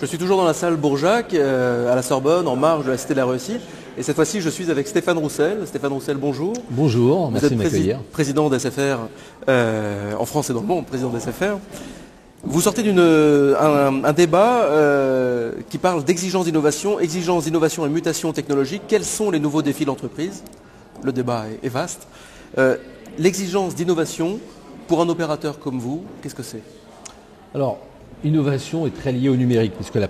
Je suis toujours dans la salle Bourjac, à la Sorbonne, en marge de la Cité de la Réussite. Et cette fois-ci, je suis avec Stéphane Roussel. Stéphane Roussel, bonjour. Bonjour, merci de m'accueillir. Président d'SFR en France et dans le monde, président d'SFR. Vous sortez un débat qui parle d'exigence d'innovation et mutation technologique. Quels sont les nouveaux défis de l'entreprise? Le débat est vaste. L'exigence d'innovation, pour un opérateur comme vous, qu'est-ce que c'est? Alors, innovation est très liée au numérique, puisque la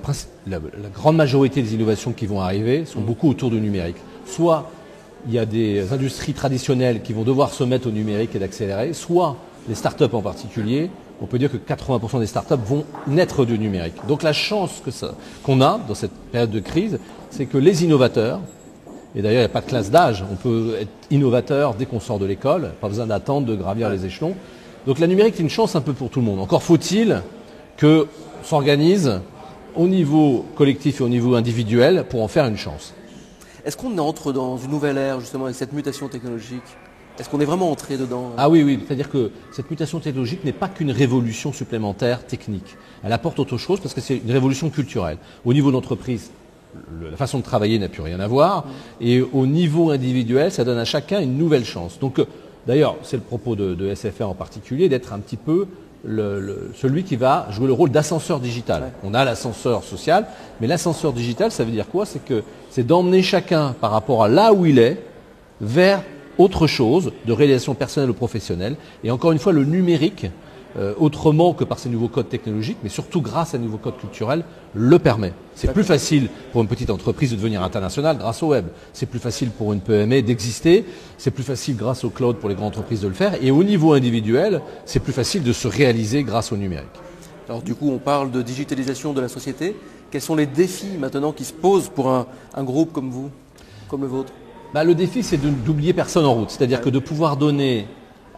grande majorité des innovations qui vont arriver sont beaucoup autour du numérique. Soit il y a des industries traditionnelles qui vont devoir se mettre au numérique et d'accélérer, soit les startups en particulier, on peut dire que 80% des startups vont naître du numérique. Donc la chance qu'on a dans cette période de crise, c'est que les innovateurs, et d'ailleurs il n'y a pas de classe d'âge, on peut être innovateur dès qu'on sort de l'école, pas besoin d'attendre de gravir les échelons. Donc la numérique est une chance un peu pour tout le monde. Encore faut-il que s'organise au niveau collectif et au niveau individuel pour en faire une chance. Est-ce qu'on entre dans une nouvelle ère justement avec cette mutation technologique? Est-ce qu'on est vraiment entré dedans? Ah oui, c'est-à-dire que cette mutation technologique n'est pas qu'une révolution supplémentaire technique. Elle apporte autre chose parce que c'est une révolution culturelle. Au niveau d'entreprise, la façon de travailler n'a plus rien à voir. Et au niveau individuel, ça donne à chacun une nouvelle chance. Donc, d'ailleurs, c'est le propos de SFR en particulier, d'être un petit peu celui qui va jouer le rôle d'ascenseur digital. Ouais. On a l'ascenseur social, mais l'ascenseur digital, ça veut dire quoi? C'est d'emmener chacun par rapport à là où il est vers autre chose, de réalisation personnelle ou professionnelle. Et encore une fois, le numérique, autrement que par ces nouveaux codes technologiques, mais surtout grâce à ces nouveaux codes culturels, le permet. C'est plus facile pour une petite entreprise de devenir internationale grâce au web. C'est plus facile pour une PME d'exister. C'est plus facile grâce au cloud pour les grandes entreprises de le faire. Et au niveau individuel, c'est plus facile de se réaliser grâce au numérique. Alors du coup, on parle de digitalisation de la société. Quels sont les défis maintenant qui se posent pour un groupe comme vous, comme le vôtre? Le défi, c'est d'oublier personne en route. C'est-à-dire que de pouvoir donner,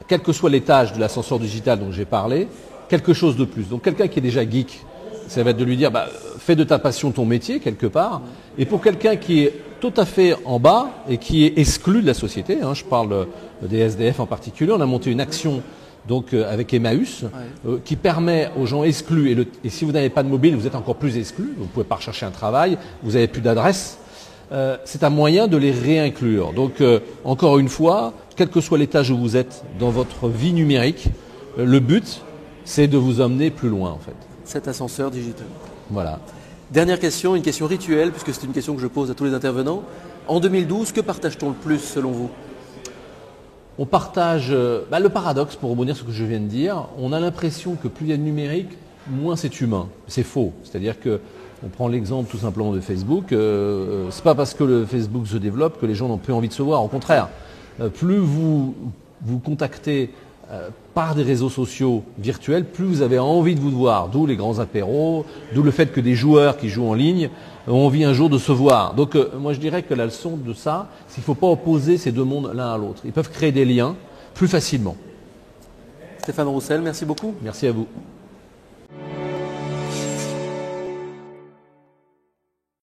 quel que soit l'étage de l'ascenseur digital dont j'ai parlé, quelque chose de plus. Donc quelqu'un qui est déjà geek, ça va être de lui dire fais de ta passion ton métier quelque part. Et pour quelqu'un qui est tout à fait en bas et qui est exclu de la société, je parle des SDF en particulier, on a monté une action donc avec Emmaüs qui permet aux gens exclus, et si vous n'avez pas de mobile, vous êtes encore plus exclus, vous ne pouvez pas rechercher un travail, vous n'avez plus d'adresse. C'est un moyen de les réinclure. Donc, encore une fois, quel que soit l'étage où vous êtes dans votre vie numérique, le but, c'est de vous emmener plus loin, en fait. Cet ascenseur digital. Voilà. Dernière question, une question rituelle, puisque c'est une question que je pose à tous les intervenants. En 2012, que partage-t-on le plus, selon vous? On partage le paradoxe, pour rebondir sur ce que je viens de dire. On a l'impression que plus il y a de numérique, moins c'est humain. C'est faux. C'est-à-dire que on prend l'exemple tout simplement de Facebook. C'est pas parce que le Facebook se développe que les gens n'ont plus envie de se voir. Au contraire, plus vous vous contactez par des réseaux sociaux virtuels, plus vous avez envie de vous voir. D'où les grands apéros, d'où le fait que des joueurs qui jouent en ligne ont envie un jour de se voir. Donc moi je dirais que la leçon de ça, c'est qu'il ne faut pas opposer ces deux mondes l'un à l'autre. Ils peuvent créer des liens plus facilement. Stéphane Roussel, merci beaucoup. Merci à vous.